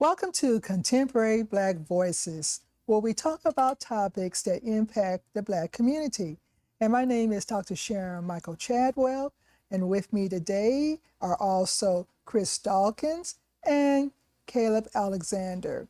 Welcome to Contemporary Black Voices, where we talk about topics that impact the Black community. And my name is Dr. Sharon Michael Chadwell, and with me today are also Chris Dawkins and Caleb Alexander.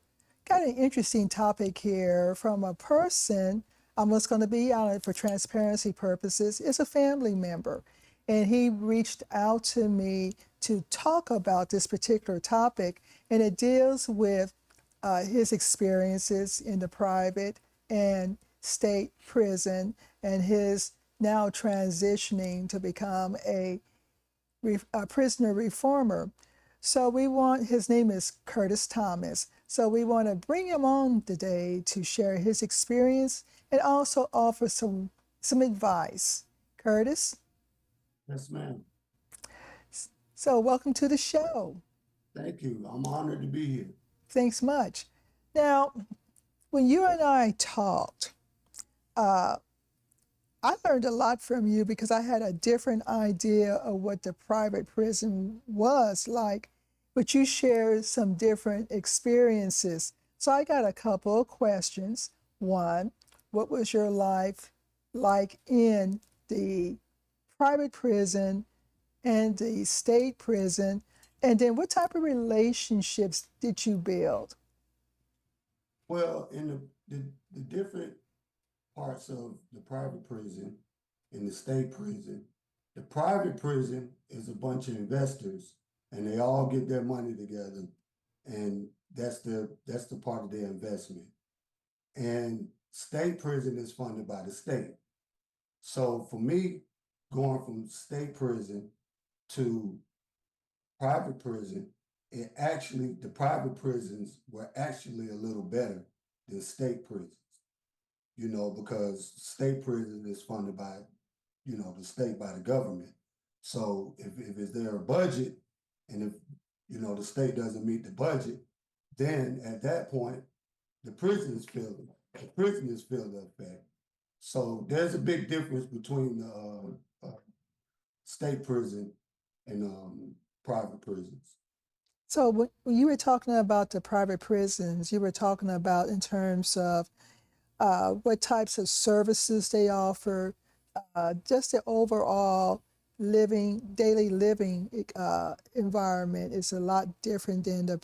Got an interesting topic here from a person, I'm just going to be honest for transparency purposes, is a family member. And he reached out to me to talk about this particular topic, and it deals with his experiences in the private and state prison and his now transitioning to become a prisoner reformer. So his name is Curtis Thomas. So we want to bring him on today to share his experience and also offer some advice. Curtis? Yes, ma'am. So welcome to the show. Thank you. I'm honored to be here. Thanks much. Now, when you and I talked, I learned a lot from you because I had a different idea of what the private prison was like, but you shared some different experiences. So I got a couple of questions. One, what was your life like in the private prison and the state prison? And then what type of relationships did you build? Well, in the different parts of the private prison and the state prison, the private prison is a bunch of investors and they all get their money together, and that's the part of their investment. And state prison is funded by the state. So for me, going from state prison to private prison, the private prisons were actually a little better than state prisons, because state prison is funded by, the state, by the government. So if it's their budget, and if, the state doesn't meet the budget, then at that point, the prison is filled the effect. So there's a big difference between the state prison and private prisons. So when you were talking about the private prisons, you were talking about in terms of what types of services they offer, just the overall daily living environment is a lot different than than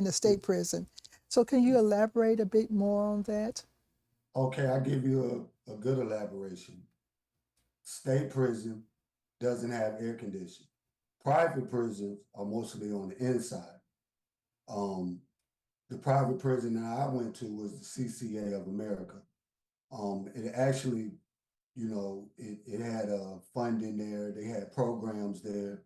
the state prison. So can you elaborate a bit more on that? Okay, I'll give you a good elaboration. State prison doesn't have air conditioning. Private prisons are mostly on the inside. The private prison that I went to was the CCA of America. It actually, it had funding there. They had programs there.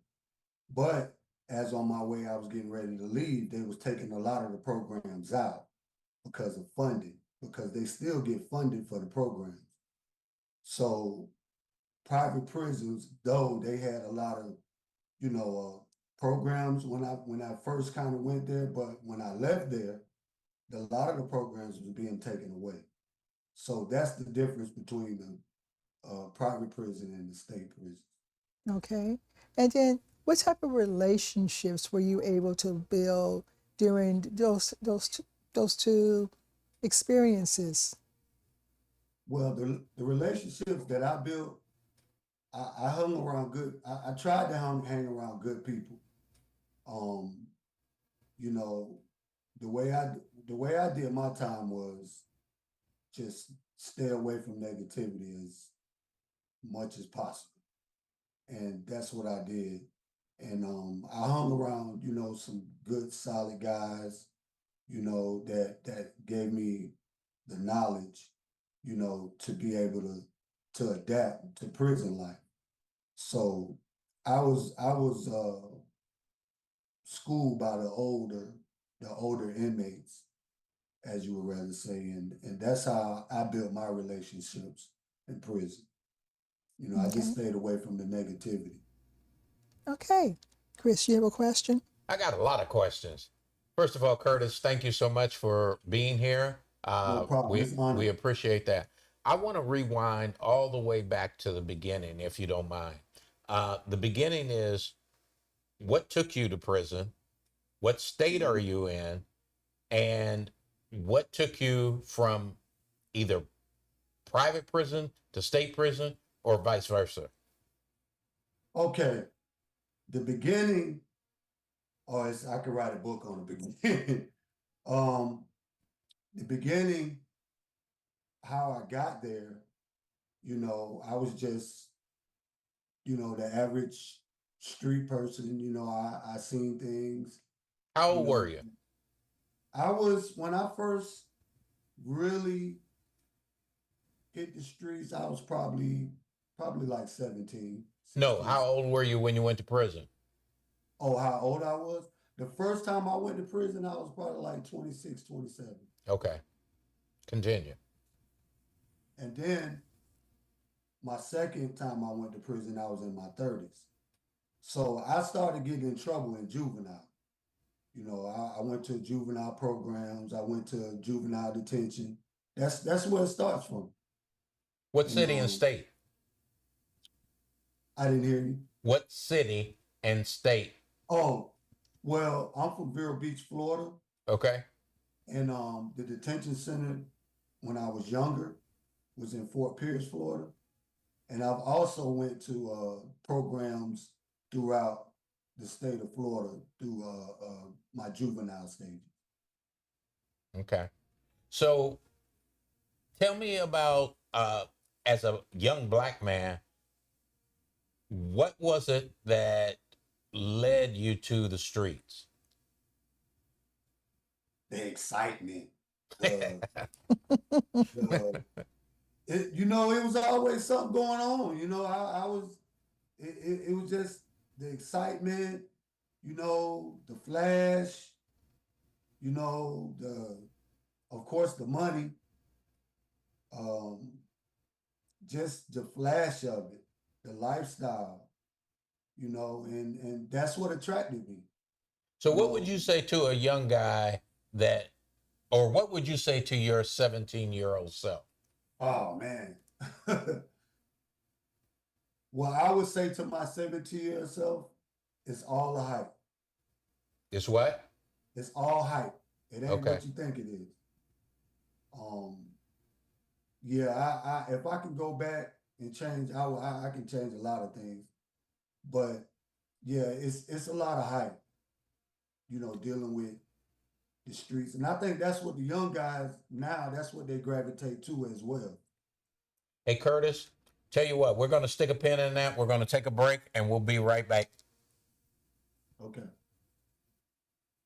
But as on my way, I was getting ready to leave, they was taking a lot of the programs out because of funding, because they still get funded for the programs. So private prisons, though they had a lot of, programs when I first kind of went there, but when I left there, a lot of the programs was being taken away. So that's the difference between the private prison and the state prison. Okay. And then what type of relationships were you able to build during those two experiences? Well, the relationships that I built, I hung around I tried to hang around good people. Um, you know, the way I did my time was just stay away from negativity as much as possible. And that's what I did. And I hung around, some good solid guys, that gave me the knowledge, to be able to adapt to prison life. So I was schooled by the older inmates, as you would rather say, and that's how I built my relationships in prison. I just Okay. stayed away from the negativity. Okay. Chris, you have a question? I got a lot of questions. First of all, Curtis, thank you so much for being here. No problem. We It's we honored. appreciate that. I want to rewind all the way back to the beginning, if you don't mind. The beginning is what took you to prison, What state are you in? And what took you from either private prison to state prison or vice versa? Okay, the beginning, or I could write a book on the beginning. um, the beginning, how I got there, I was just, the average street person. I seen things. How You old were know, you? when I first really hit the streets, I was probably like 17, No, 16. how old were you when you went to prison? Oh, how old I was? The first time I went to prison, I was probably like 26, 27. Okay, continue. And then my second time I went to prison, I was in my 30s. So I started getting in trouble in juvenile. I went to juvenile programs. I went to juvenile detention. That's where it starts from. What And city and state? I didn't hear you. What city and state? Oh, well, I'm from Vero Beach, Florida, Okay. and the detention center when I was younger was in Fort Pierce, Florida, and I've also went to programs throughout the state of Florida through my juvenile stage. Okay. So tell me about, as a young black man, what was it that led you to the streets? The excitement, the the it was always something going on. I was it was just the excitement, the flash, the of course the money, um, just the flash of it, the lifestyle, and that's what attracted me. So You what would know, you say to a young guy that, or what would you say to your 17-year-old self? oh man. Well, I would say to my 17-year self, it's all a hype. It's what? It's all hype. It ain't Okay. what you think it is. Um, yeah, if I can go back and change, I can change a lot of things. But yeah, it's a lot of hype, dealing with the streets. And I think that's what the young guys now, that's what they gravitate to as well. Hey, Curtis, tell you what, we're going to stick a pin in that. We're going to take a break and we'll be right back. Okay.